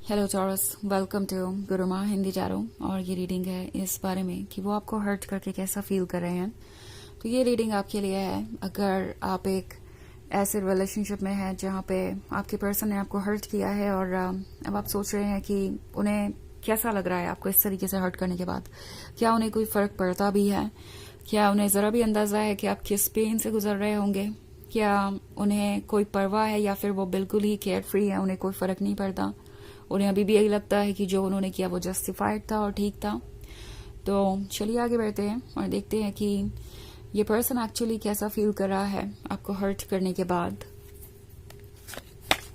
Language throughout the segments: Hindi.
हेलो टॉरस, वेलकम टू गुरुमा हिंदी चारों। और ये रीडिंग है इस बारे में कि वो आपको हर्ट करके कैसा फील कर रहे हैं। तो ये रीडिंग आपके लिए है अगर आप एक ऐसे रिलेशनशिप में हैं जहाँ पे आपके पर्सन ने आपको हर्ट किया है और अब आप सोच रहे हैं कि उन्हें कैसा लग रहा है आपको इस तरीके से हर्ट करने के बाद। क्या उन्हें कोई फर्क पड़ता भी है? क्या उन्हें ज़रा भी अंदाज़ा है कि आप किस पेन से गुजर रहे होंगे? क्या उन्हें कोई परवाह है या फिर वो बिल्कुल ही केयर फ्री है, उन्हें कोई फ़र्क नहीं पड़ता? उन्हें अभी भी यही लगता है कि जो उन्होंने किया वो जस्टिफाइड था और ठीक था। तो चलिए आगे बढ़ते हैं और देखते हैं कि ये पर्सन एक्चुअली कैसा फील कर रहा है आपको हर्ट करने के बाद।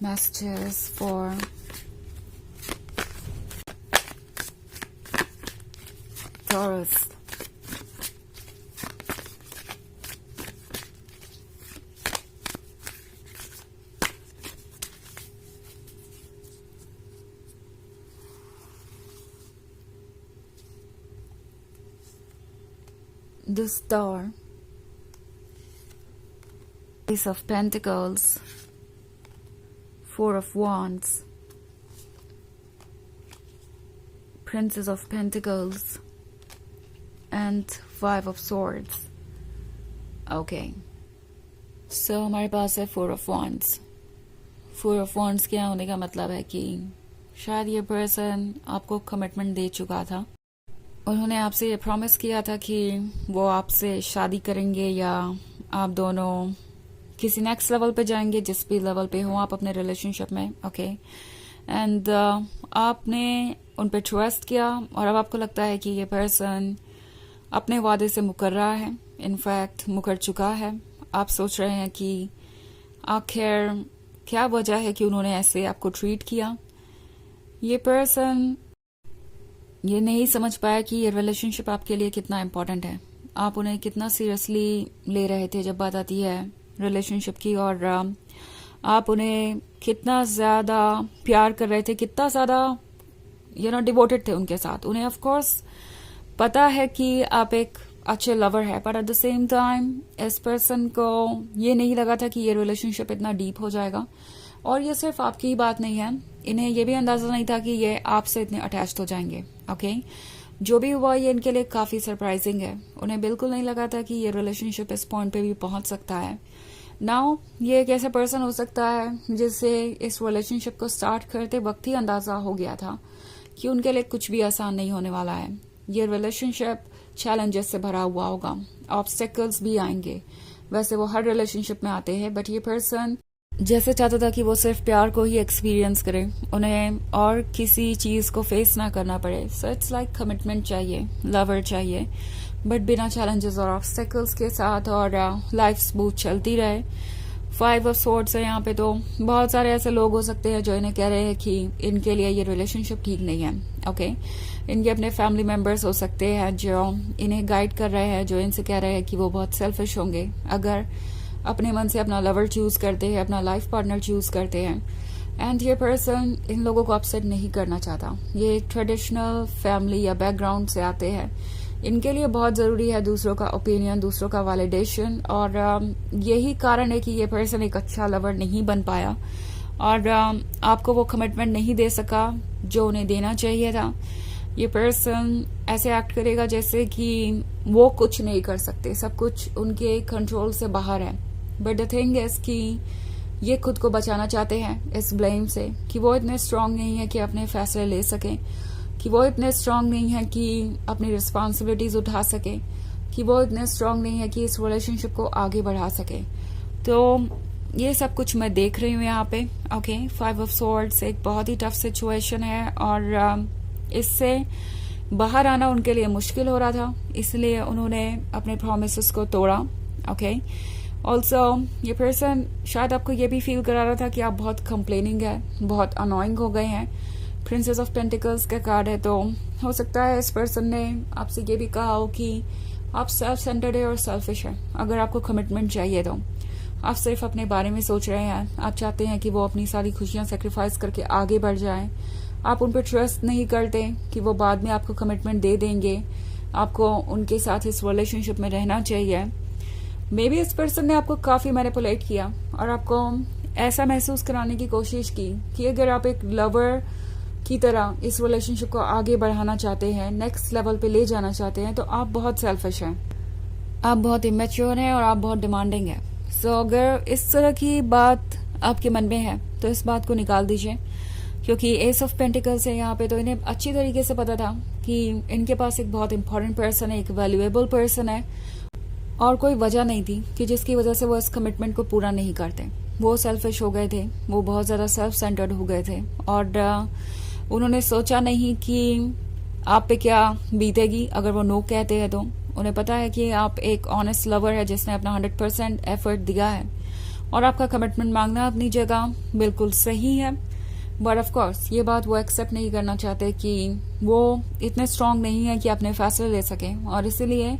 Messages for taurus. The Star, Ace of Pentacles, Four of Wands, Princess of Pentacles, and Five of Swords. Okay. So हमारे पास है Four of Wands. Four of Wands क्या होने का मतलब है कि शायद ये पर्सन आपको कमिटमेंट दे चुका था। उन्होंने आपसे ये प्रॉमिस किया था कि वो आपसे शादी करेंगे या आप दोनों किसी नेक्स्ट लेवल पे जाएंगे, जिस भी लेवल पे हो आप अपने रिलेशनशिप में। ओके। एंड आपने उन पे ट्रस्ट किया और अब आपको लगता है कि ये पर्सन अपने वादे से मुकर रहा है, इनफैक्ट मुकर चुका है। आप सोच रहे हैं कि आखिर क्या वजह है कि उन्होंने ऐसे आपको ट्रीट किया। ये पर्सन ये नहीं समझ पाया कि ये रिलेशनशिप आपके लिए कितना इम्पोर्टेंट है, आप उन्हें कितना सीरियसली ले रहे थे जब बात आती है रिलेशनशिप की, और आप उन्हें कितना ज़्यादा प्यार कर रहे थे, कितना ज़्यादा डिवोटेड थे उनके साथ। उन्हें ऑफ कोर्स पता है कि आप एक अच्छे लवर है, पर एट द सेम टाइम इस पर्सन को ये नहीं लगा था कि ये रिलेशनशिप इतना डीप हो जाएगा। और ये सिर्फ आपकी ही बात नहीं है, इन्हें ये भी अंदाजा नहीं था कि ये आपसे इतने अटैच्ड हो जाएंगे। ओके। जो भी हुआ ये इनके लिए काफी सरप्राइजिंग है। उन्हें बिल्कुल नहीं लगा था कि ये रिलेशनशिप इस पॉइंट पे भी पहुंच सकता है। नाउ ये एक ऐसा पर्सन हो सकता है जिससे इस रिलेशनशिप को स्टार्ट करते वक्त ही अंदाजा हो गया था कि उनके लिए कुछ भी आसान नहीं होने वाला है। ये रिलेशनशिप चैलेंजेस से भरा हुआ होगा, ऑब्स्टेकल्स भी आएंगे। वैसे वो हर रिलेशनशिप में आते हैं, बट ये पर्सन जैसे चाहता था कि वो सिर्फ प्यार को ही एक्सपीरियंस करे, उन्हें और किसी चीज को फेस ना करना पड़े। सो इट्स लाइक कमिटमेंट चाहिए, लवर चाहिए, बट बिना चैलेंजेस और ऑब्स्टेकल्स के साथ, और लाइफ स्मूथ चलती रहे। फाइव ऑफ सोर्ड्स है यहाँ पे। तो बहुत सारे ऐसे लोग हो सकते हैं जो इन्हें कह रहे हैं कि इनके लिए ये रिलेशनशिप ठीक नहीं है। ओके। इनके अपने फैमिली मेंबर्स हो सकते हैं जो इन्हें गाइड कर रहे हैं, जो इनसे कह रहे हैं कि वो बहुत सेल्फिश होंगे अगर अपने मन से अपना लवर चूज करते हैं, अपना लाइफ पार्टनर चूज करते हैं। एंड ये पर्सन इन लोगों को अपसेट नहीं करना चाहता। ये एक ट्रेडिशनल फैमिली या बैकग्राउंड से आते हैं। इनके लिए बहुत जरूरी है दूसरों का ओपिनियन, दूसरों का वैलिडेशन, और यही कारण है कि ये पर्सन एक अच्छा लवर नहीं बन पाया और आपको वो कमिटमेंट नहीं दे सका जो उन्हें देना चाहिए था। ये पर्सन ऐसे एक्ट करेगा जैसे कि वो कुछ नहीं कर सकते, सब कुछ उनके कंट्रोल से बाहर है। बट द थिंग इज कि ये खुद को बचाना चाहते हैं इस ब्लेम से, कि वो इतने स्ट्रांग नहीं है कि अपने फैसले ले सकें, कि वो इतने स्ट्रांग नहीं है कि अपनी रिस्पॉन्सिबिलिटीज उठा सके, कि वो इतने स्ट्रांग नहीं है कि इस रिलेशनशिप को आगे बढ़ा सके। तो ये सब कुछ मैं देख रही हूँ यहाँ पे। ओके। फाइव ऑफ सोर्ड्स एक बहुत ही टफ सिचुएशन है और इससे बाहर आना उनके लिए मुश्किल हो रहा था, इसलिए उन्होंने अपने प्रोमिसेस को तोड़ा। ओके। ऑल्सो ये पर्सन शायद आपको ये भी फील करा रहा था कि आप बहुत कंप्लेनिंग है, बहुत अनोइंग हो गए हैं। प्रिंसेस ऑफ पेंटिकल्स का कार्ड है, तो हो सकता है इस पर्सन ने आपसे ये भी कहा हो कि आप सेल्फ सेंटर्ड है और सेल्फिश है। अगर आपको कमिटमेंट चाहिए तो आप सिर्फ अपने बारे में सोच रहे हैं, आप चाहते हैं कि वो अपनी सारी खुशियां सेक्रीफाइस करके आगे बढ़ जाएं। आप उन पर ट्रस्ट नहीं करते कि वो बाद में आपको कमिटमेंट दे देंगे, आपको उनके साथ इस रिलेशनशिप में रहना चाहिए। मे बी इस पर्सन ने आपको काफी मैनिपुलेट किया और आपको ऐसा महसूस कराने की कोशिश की कि अगर आप एक लवर की तरह इस रिलेशनशिप को आगे बढ़ाना चाहते हैं, नेक्स्ट लेवल पे ले जाना चाहते हैं, तो आप बहुत सेल्फिश हैं, आप बहुत इमेच्योर हैं और आप बहुत डिमांडिंग हैं। सो अगर इस तरह की बात आपके मन में है तो इस बात को निकाल दीजिए, क्योंकि एस ऑफ पेंटिकल्स है यहाँ पे, तो इन्हें अच्छी तरीके से पता था कि इनके पास एक बहुत इंपॉर्टेंट पर्सन है, एक वैल्यूएबल पर्सन है, और कोई वजह नहीं थी कि जिसकी वजह से वो इस कमिटमेंट को पूरा नहीं करते। वो सेल्फिश हो गए थे, वो बहुत ज़्यादा सेल्फ सेंटर्ड हो गए थे, और उन्होंने सोचा नहीं कि आप पे क्या बीतेगी अगर वो नो कहते हैं। तो उन्हें पता है कि आप एक ऑनेस्ट लवर है जिसने अपना 100% एफर्ट दिया है, और आपका कमिटमेंट मांगना अपनी जगह बिल्कुल सही है। बट ऑफ कोर्स ये बात वो एक्सेप्ट नहीं करना चाहते कि वो इतने स्ट्रांग नहीं है कि अपने फैसले ले सकें, और इसीलिए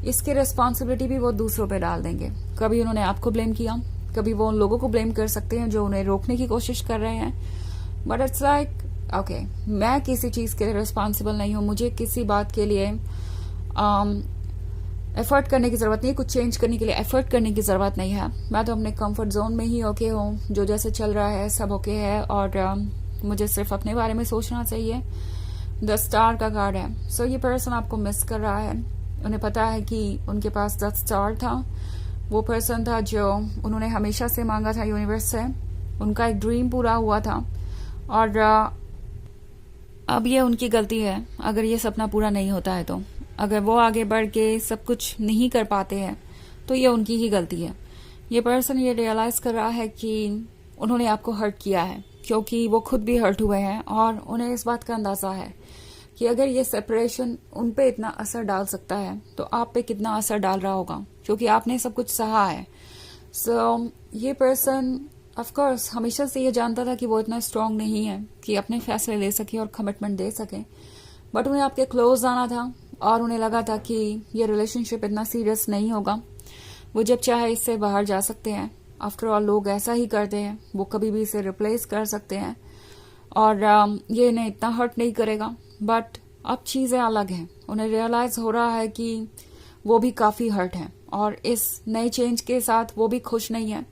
इसकी रिस्पॉन्सिबिलिटी भी वो दूसरों पे डाल देंगे। कभी उन्होंने आपको ब्लेम किया, कभी वो उन लोगों को ब्लेम कर सकते हैं जो उन्हें रोकने की कोशिश कर रहे हैं। बट इट्स लाइक ओके, मैं किसी चीज के लिए रिस्पॉन्सिबल नहीं हूँ, मुझे किसी बात के लिए एफर्ट करने की जरूरत नहीं, कुछ चेंज करने के लिए एफर्ट करने की जरूरत नहीं है। मैं तो अपने कंफर्ट जोन में ही ओके हूँ, जो जैसे चल रहा है सब ओके है, और मुझे सिर्फ अपने बारे में सोचना चाहिए। द स्टार का कार्ड है। सो ये पर्सन आपको मिस कर रहा है, उन्हें पता है कि उनके पास द स्टार था, वो पर्सन था जो उन्होंने हमेशा से मांगा था यूनिवर्स से, उनका एक ड्रीम पूरा हुआ था, और अब ये उनकी गलती है अगर ये सपना पूरा नहीं होता है। तो अगर वो आगे बढ़ के सब कुछ नहीं कर पाते हैं तो ये उनकी ही गलती है। ये पर्सन ये रियलाइज कर रहा है कि उन्होंने आपको हर्ट किया है, क्योंकि वो खुद भी हर्ट हुए हैं, और उन्हें इस बात का अंदाजा है कि अगर ये सेपरेशन उन पे इतना असर डाल सकता है तो आप पे कितना असर डाल रहा होगा, क्योंकि आपने सब कुछ सहा है। सो ये पर्सन ऑफ कोर्स हमेशा से ये जानता था कि वो इतना स्ट्रांग नहीं है कि अपने फैसले ले सके और कमिटमेंट दे सके, बट उन्हें आपके क्लोज आना था, और उन्हें लगा था कि ये रिलेशनशिप इतना सीरियस नहीं होगा, वो जब चाहे इससे बाहर जा सकते हैं। आफ्टर ऑल लोग ऐसा ही करते हैं, वो कभी भी इसे रिप्लेस कर सकते हैं, और ये इन्हें इतना हर्ट नहीं करेगा। बट अब चीजें अलग हैं, उन्हें रियलाइज हो रहा है कि वो भी काफी हर्ट हैं, और इस नए चेंज के साथ वो भी खुश नहीं है,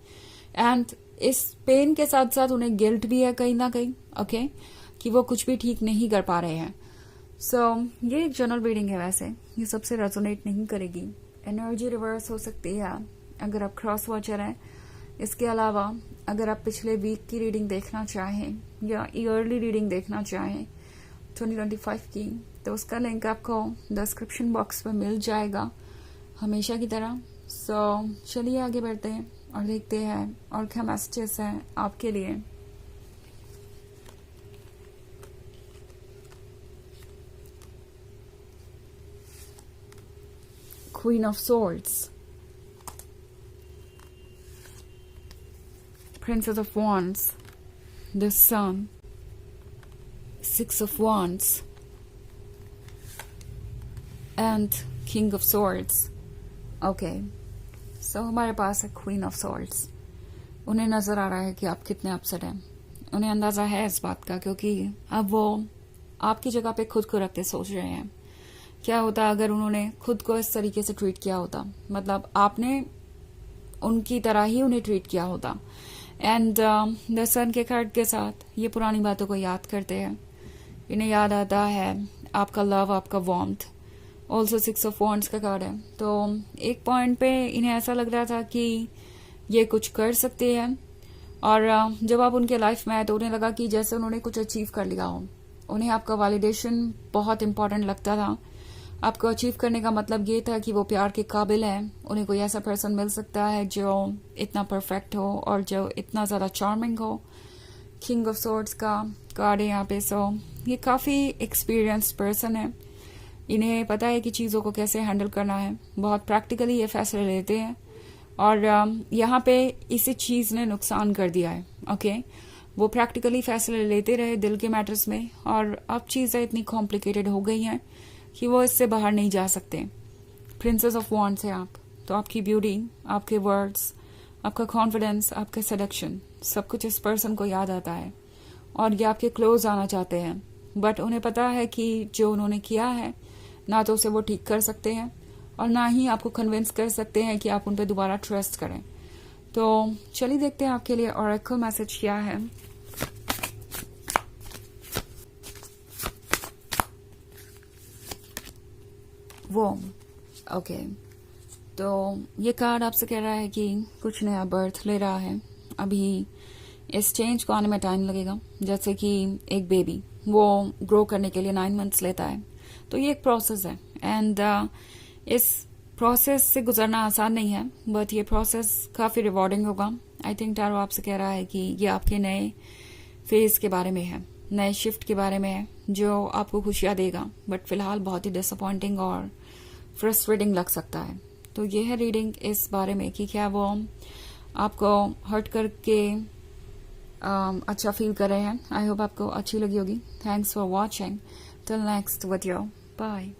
एंड इस पेन के साथ साथ उन्हें गिल्ट भी है कहीं ना कहीं, ओके, कि वो कुछ भी ठीक नहीं कर पा रहे हैं। सो ये एक जनरल रीडिंग है, वैसे ये सबसे रेजोनेट नहीं करेगी, एनर्जी रिवर्स हो सकती है अगर आप क्रॉस वॉचर हैं। इसके अलावा अगर आप पिछले वीक की रीडिंग देखना चाहें या ईयरली रीडिंग देखना चाहें 2025 की, तो उसका लिंक आपको डिस्क्रिप्शन बॉक्स में मिल जाएगा हमेशा की तरह। सो चलिए आगे बढ़ते हैं और देखते हैं और क्या मैसेजेस हैं आपके लिए। Queen of Swords, Princess of Wands, the Sun, Six of Wands, and King of Swords. Okay, so हमारे पास है Queen of Swords। उन्हें नजर आ रहा है कि आप कितने अपसेट हैं, उन्हें अंदाजा है इस बात का, क्योंकि अब वो आपकी जगह पे खुद को रखते सोच रहे हैं क्या होता अगर उन्होंने खुद को इस तरीके से ट्रीट किया होता, मतलब आपने उनकी तरह ही उन्हें ट्रीट किया होता। एंड द सन के कार्ड के साथ ये पुरानी बातों को याद करते हैं, इन्हें याद आता है आपका लव, आपका वार्मथ। ऑल्सो 6 ऑफ वॉन्ड्स का कार्ड है, तो एक पॉइंट पे इन्हें ऐसा लग रहा था कि ये कुछ कर सकते हैं, और जब आप उनके लाइफ में आए तो उन्हें लगा कि जैसे उन्होंने कुछ अचीव कर लिया हो। उन्हें आपका वैलिडेशन बहुत इंपॉर्टेंट लगता था, आपको अचीव करने का मतलब ये था कि वो प्यार के काबिल है, उन्हें कोई ऐसा पर्सन मिल सकता है जो इतना परफेक्ट हो और जो इतना ज्यादा चार्मिंग हो। किंग ऑफ सोर्ड्स का कार्ड है यहाँ पे। सो ये काफी एक्सपीरियंस्ड पर्सन है, इन्हें पता है कि चीजों को कैसे हैंडल करना है, बहुत प्रैक्टिकली ये फैसले लेते हैं, और यहाँ पे इसी चीज ने नुकसान कर दिया है। ओके, वो प्रैक्टिकली फैसले लेते रहे दिल के मैटर्स में, और अब चीजें इतनी कॉम्प्लिकेटेड हो गई हैं कि वो इससे बाहर नहीं जा सकते। प्रिंसेस ऑफ वॉन्ड्स है आप, तो आपकी ब्यूटी, आपके वर्ड्स, आपका कॉन्फिडेंस, आपका सेडक्शन, सब कुछ इस पर्सन को याद आता है, और ये आपके क्लोज आना चाहते हैं, बट उन्हें पता है कि जो उन्होंने किया है ना तो उसे वो ठीक कर सकते हैं और ना ही आपको कन्विंस कर सकते हैं कि आप उन पर दोबारा ट्रस्ट करें। तो चलिए देखते हैं आपके लिए ऑरेकल मैसेज क्या है। वो ओके। तो ये कार्ड आपसे कह रहा है कि कुछ नया बर्थ ले रहा है। अभी इस चेंज को आने में टाइम लगेगा। जैसे कि एक बेबी वो ग्रो करने के लिए 9 मंथ्स लेता है, तो ये एक प्रोसेस है। एंड इस प्रोसेस से गुजरना आसान नहीं है, बट ये प्रोसेस काफी रिवॉर्डिंग होगा। आई थिंक टैरो आपसे कह रहा है कि ये आपके नए फेज के बारे में है, नए शिफ्ट के बारे में है, जो आपको खुशियां देगा, बट फिलहाल बहुत ही डिसअपॉइंटिंग और फ्रस्ट्रेटिंग लग सकता है। तो ये है रीडिंग इस बारे में कि क्या वो आपको हर्ट करके अच्छा फील कर रहे हैं। आई होप आपको अच्छी लगी होगी। Thanks for watching. Till next video, bye.